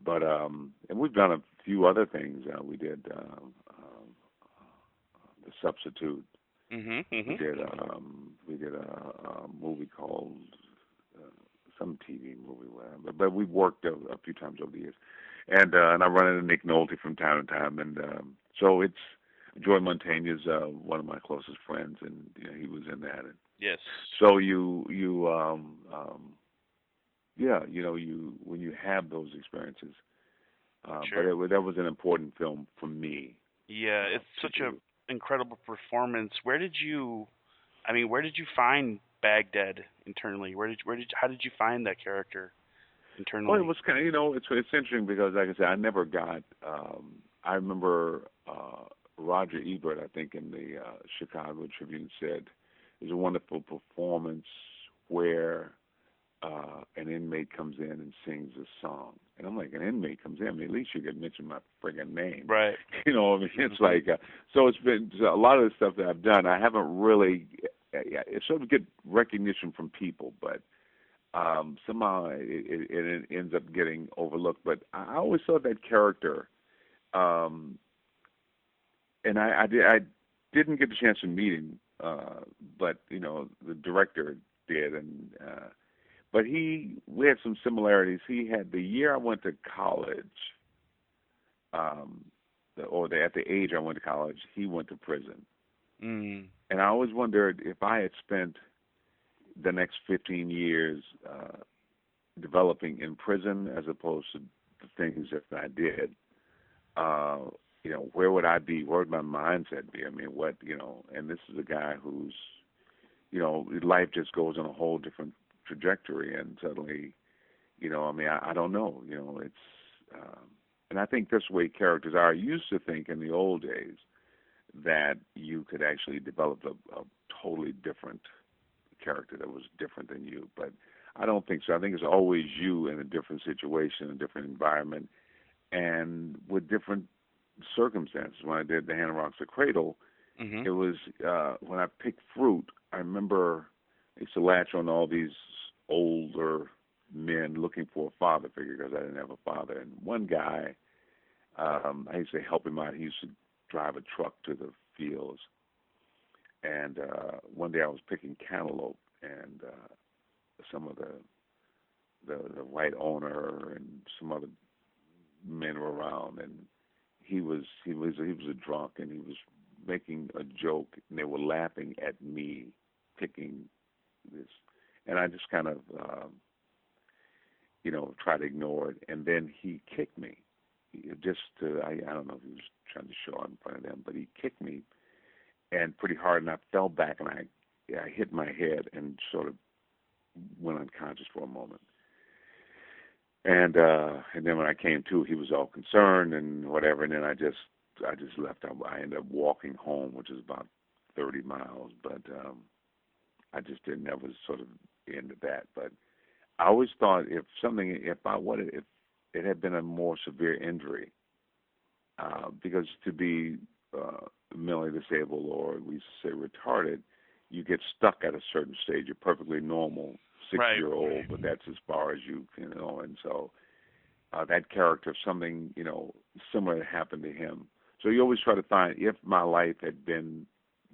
But and we've done a few other things. We did The Substitute. Mhm. We Mhm. did a movie called uh, some TV movie, but we worked a few times over the years, and I run into Nick Nolte from time to time, and so it's Joy Montaigne is one of my closest friends, and he was in that, and Yes. so yeah, you when you have those experiences, but Sure. that was an important film for me Yeah, it's to such a do. incredible performance. Where did you find Baghdad internally? How did you find that character Well, it internally? was kind of, it's interesting because, like I said, I never got. I remember Roger Ebert, I think, in the Chicago Tribune said, "It's a wonderful performance where an inmate comes in and sings a song." And I'm like, an inmate comes in, I mean, at least you could mention my friggin' name. Right. I mean, it's Mhm. like, so it's been a lot of the stuff that I've done. I haven't really, it sort of get recognition from people, but somehow it ends up getting overlooked. But I always saw that character, um, and I didn't get the chance to meet him, but the director did, and but we had some similarities. He had the year I went to college, um, at the age I went to college, he went to prison, Mm. and I always wondered if I had spent the next 15 years developing in prison as opposed to the things that I did, uh, where would I be? Where would my mindset be? I mean, and this is a guy who's, life just goes on a whole different trajectory, and suddenly, I mean, I don't know, and I think this way characters are. I used to think in the old days that you could actually develop a totally different character that was different than you, but I don't think so. I think it's always you in a different situation, a different environment, and with different circumstances. When I did The Hand Rocks the Cradle, Mhm. it was when I picked fruit. I remember I used to latch on all these older men looking for a father figure because I didn't have a father. And one guy, I used to help him out. He used to drive a truck to the fields. And one day I was picking cantaloupe, and some of the white owner and some other men were around, and he was a drunk, and he was making a joke, and they were laughing at me picking this, and I just kind of tried to ignore it, and then he kicked me. I don't know if he was trying to show out in front of them, but he kicked me and pretty hard, and I fell back, and I hit my head and sort of went unconscious for a moment. And then when I came to, he was all concerned and whatever. And then I just left. I ended up walking home, which is about 30 miles. But I just didn't ever sort of into that. But I always thought if it had been a more severe injury, because to be mentally disabled, or we used to say retarded, you get stuck at a certain stage. You're perfectly normal, six Right. year old, but that's as far as and so that character, if something similar had happened to him. So you always try to find if my life had been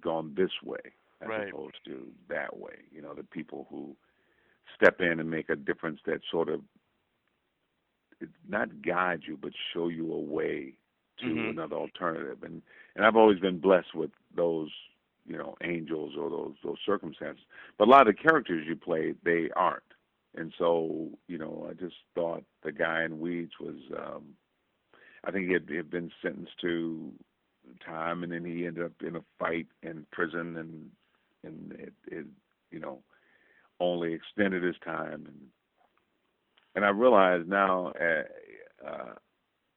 gone this way as Right. opposed to that way. The people who step in and make a difference that sort of not guide you, but show you a way to Mhm. another alternative. And I've always been blessed with those angels or those circumstances. But a lot of the characters you play, they aren't. And so, I just thought the guy in Weeds was, I think he had been sentenced to time, and then he ended up in a fight in prison, and it you know, only extended his time. And I realize now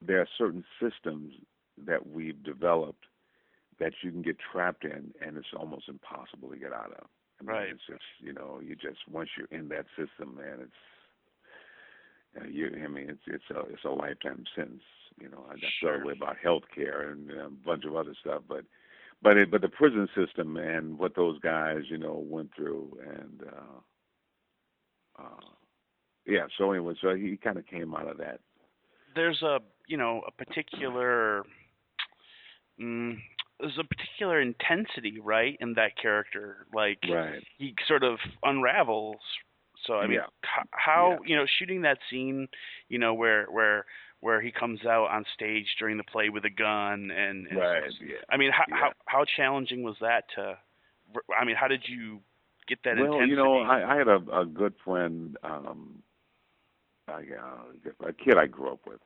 there are certain systems that we've developed that you can get trapped in, and it's almost impossible to get out of. I mean, Right. it's just you just once you're in that system, man, it's I mean, it's a lifetime sentence. I feel that Sure. way about health care and a bunch of other stuff, but the prison system and what those guys went through, and yeah. So anyway, so he kind of came out of that. there's a a particular mm, there's a particular intensity, right, in that character. Like Right. he sort of unravels. So I mean, Yeah. how Yeah. shooting that scene, where he comes out on stage during the play with a gun and Right. Yeah. I mean, Yeah. how challenging was that to? I mean, how did you get that Well, intensity? I had a good friend, a kid I grew up with.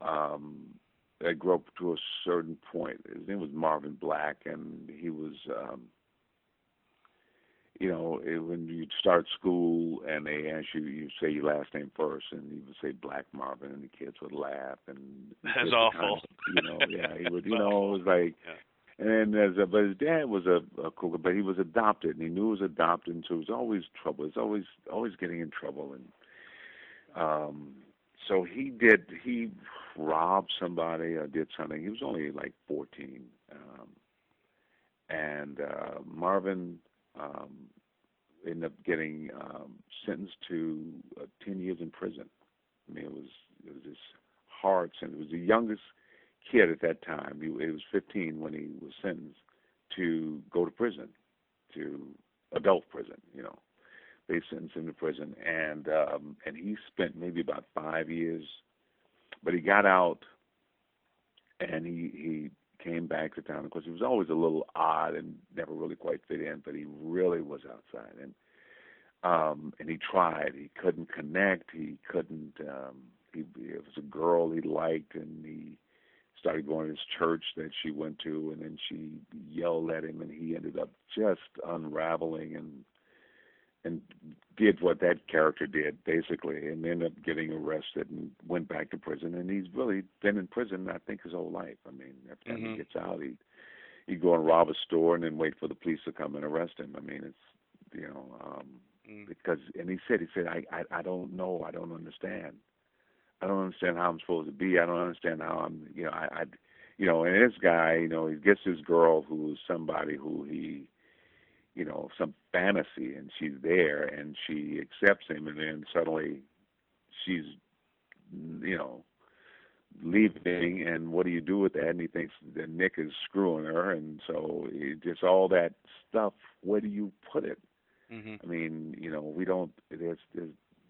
Um, I grew up to a certain point. His name was Marvin Black, and he was, when you start school and they ask you, you say your last name first, and he would say Black Marvin, and the kids would laugh, and the That's kids would kind awful. of, yeah, he would, That's it awful. was like, Yeah. and then but his dad was a cool, but he was adopted, and he knew he was adopted, and so it was always trouble. He was always getting in trouble, and um, so he robbed somebody or did something. He was only like 14, and Marvin um, ended up getting sentenced to 10 years in prison. I mean, it was this hard sentence. It was the youngest kid at that time. He was 15 when he was sentenced to go to prison, to adult prison. They sentenced him to prison, and he spent maybe about 5 years, but he got out, and he came back to town. Of course, he was always a little odd and never really quite fit in, but he really was outside, and he tried. He couldn't connect. He couldn't. It was a girl he liked, and he started going to this church that she went to, and then she yelled at him, and he ended up just unraveling and did what that character did basically, and ended up getting arrested and went back to prison. And he's really been in prison, I think, his whole life. I mean, every time he Mhm. gets out, he'd go and rob a store and then wait for the police to come and arrest him. I mean, it's Mm. because, and he said, I don't know, I don't understand. I don't understand how I'm supposed to be. I don't understand how I'm, and this guy, he gets this girl who's somebody who he, some fantasy, and she's there, and she accepts him, and then suddenly she's, you know, leaving, and what do you do with that? And he thinks that Nick is screwing her, and so just all that stuff. Where do you put it? Mhm. I mean, we don't. There's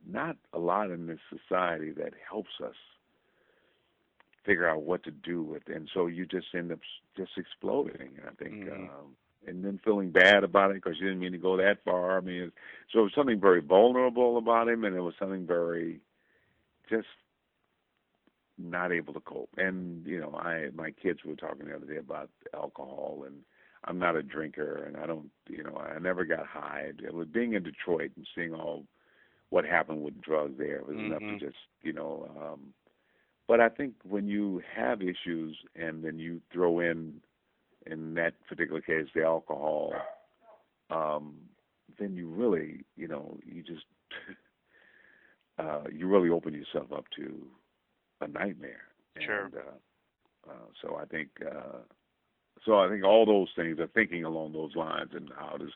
not a lot in this society that helps us figure out what to do with it, and so you just end up just exploding. I think, Mhm. and then feeling bad about it because you didn't mean to go that far. I mean, so it was something very vulnerable about him, and it was something very just not able to cope. And my kids were talking the other day about alcohol, and I'm not a drinker, and I don't, I never got high. It was being in Detroit and seeing all what happened with drugs there was enough to Mhm. just, but I think when you have issues and then you throw in that particular case, the alcohol, um, then you really, you just, you really open yourself up to a nightmare. Sure. And so I think all those things are thinking along those lines and how does,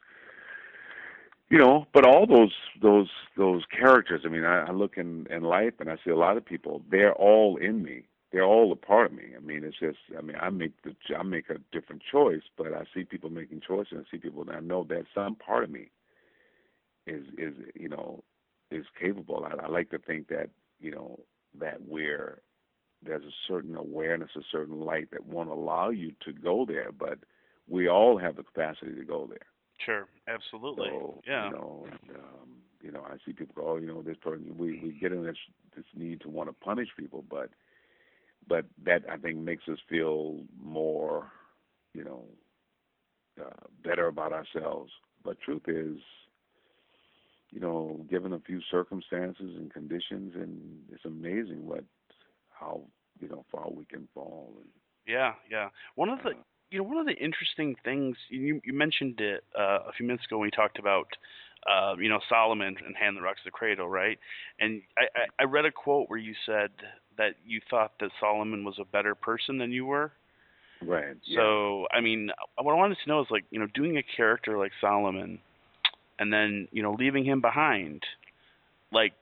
but all those characters. I mean, I look in life and I see a lot of people. They're all in me. They're all a part of me. I mean, it's just. I mean, I make a different choice, but I see people making choices. And I see people, and I know that some part of me is is capable. I like to think that that there's a certain awareness, a certain light that won't allow you to go there, but we all have the capacity to go there. Sure. Absolutely. So Yeah. I see people go, this person. We get in this need to want to punish people, but that I think makes us feel more, you know, better about ourselves. But truth is, given a few circumstances and conditions, and it's amazing how far we can fall. And, Yeah. Yeah. One of the uh, one of the interesting things you mentioned it a few minutes ago when we talked about Solomon and Hand the Rock to the Cradle, right? And I read a quote where you said that you thought that Solomon was a better person than you were. right, yeah, So, I mean, what I wanted to know is like, doing a character like Solomon and then, leaving him behind, like,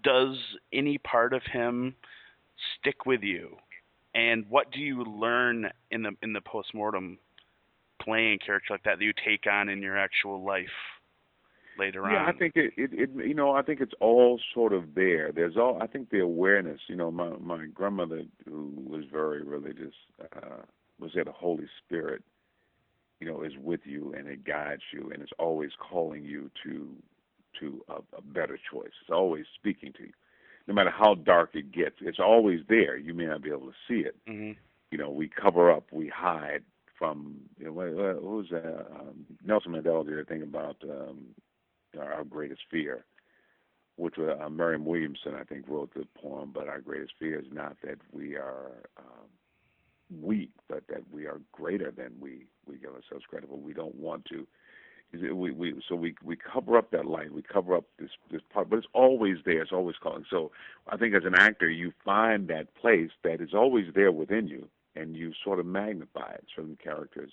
does any part of him stick with you? And what do you learn in the postmortem playing a character like that that you take on in your actual life later Yeah, I on? think I think it's all sort of there. I think the awareness, my grandmother, who was very religious, was that the Holy Spirit, is with you and it guides you and it's always calling you to a better choice. It's always speaking to you. No matter how dark it gets, it's always there. You may not be able to see it. Mhm. We cover up, we hide from, what was Nelson Mandela did a thing about our greatest fear, which was Merriam Williamson, I think, wrote the poem. But our greatest fear is not that we are weak, but that we are greater than we give ourselves credit for. We don't want to. We cover up that light. We cover up this part, but it's always there. It's always calling. So I think as an actor, you find that place that is always there within you, and you sort of magnify it. Certain characters,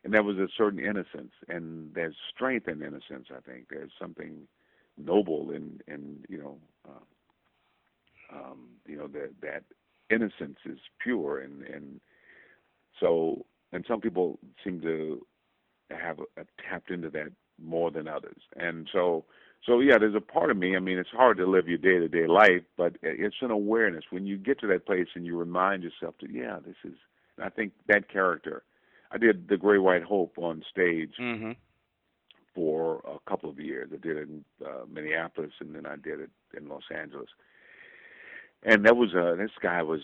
and there was a certain innocence, and there's strength in innocence. I think there's something noble in that innocence is pure, and so and some people seem to have tapped into that more than others. And so yeah, there's a part of me. I mean, it's hard to live your day-to-day life, but it's an awareness when you get to that place and you remind yourself that yeah, this is. I think that character. I did The Great White Hope on stage Mhm. for a couple of years. I did it in Minneapolis, and then I did it in Los Angeles. And that was this guy was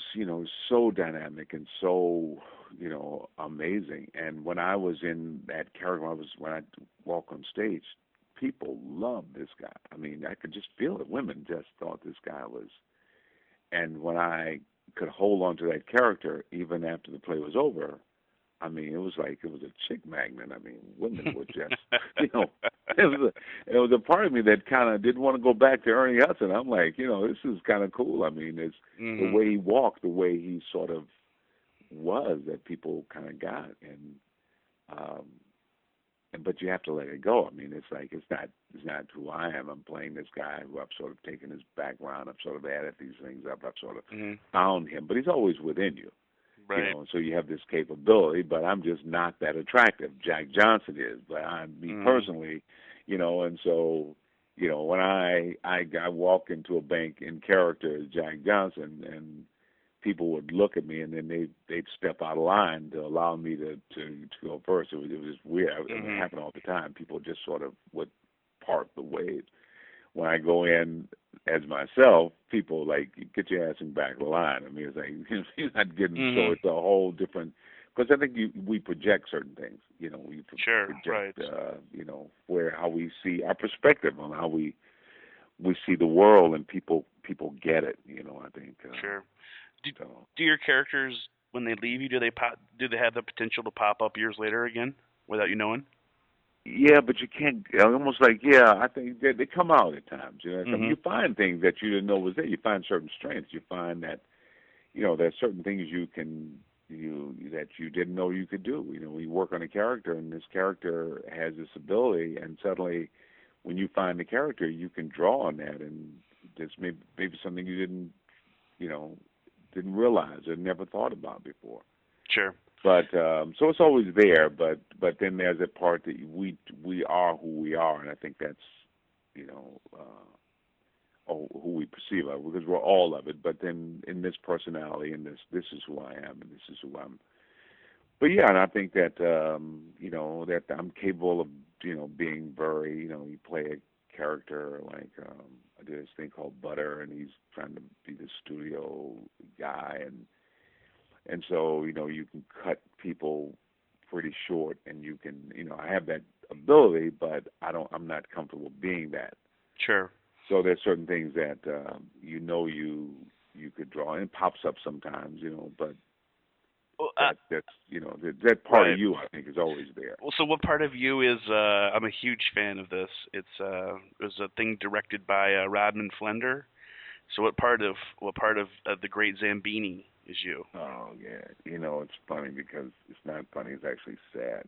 so dynamic and so amazing. And when I was in that character, when I walk on stage, people loved this guy. I mean, I could just feel it. Women just thought this guy was. And when I could hold on to that character, even after the play was over, I mean, it was like it was a chick magnet. I mean, women were just, it was a part of me that kind of didn't want to go back to Ernie Hudson. I'm like, this is kind of cool. I mean, it's the Mhm. way he walked, the way he sort of was that people kind of got, um, but you have to let it go. I mean, it's like it's not who I am. I'm playing this guy who I've sort of taken his background. I've sort of added these things up. I've sort of Mhm. found him, but he's always within you. Right. So you have this capability, but I'm just not that attractive. Jack Johnson is, but me Mhm. personally, and so, when I walk into a bank in character as Jack Johnson, and people would look at me, and then they'd step out of line to allow me to go first. It was weird. It Mhm. happened all the time. People just sort of would part the ways. When I go in as myself, people like get your ass in back of the line. I mean, it's like you're not getting. So Mhm. it's a whole different. Because I think we project certain things. We Sure. Right. project. Where how we see our perspective on how we see the world, and people get it. I think. Sure. Do So. do your characters when they leave you, do they have the potential to pop up years later again without you knowing? Yeah, but you can't. Almost like I think they come out at times. Mhm. You find things that you didn't know was there. You find certain strengths. You find that there's certain things that you didn't know you could do. We work on a character, and this character has this ability, and suddenly, when you find the character, you can draw on that, and just maybe something you you know, didn't realize or never thought about before. Sure. But so it's always there, but then there's a part that we are who we are, and I think that's you know. Or who we perceive of, because we're all of it. But then in this personality, in this is who I am, and this is who I'm. But yeah, and I think that that I'm capable of being very you play a character like I did this thing called Butter, and he's trying to be the studio guy, and so you can cut people pretty short, and you can I have that ability, but I'm not comfortable being that. Sure. So there's certain things that you could draw, and it pops up sometimes, but Well, that part of right. you I think is always there. Well, so what part of you is? I'm a huge fan of this. It was a thing directed by Rodman Flender. So what part of the Great Zambini is you? Oh yeah, it's funny because it's not funny; it's actually sad.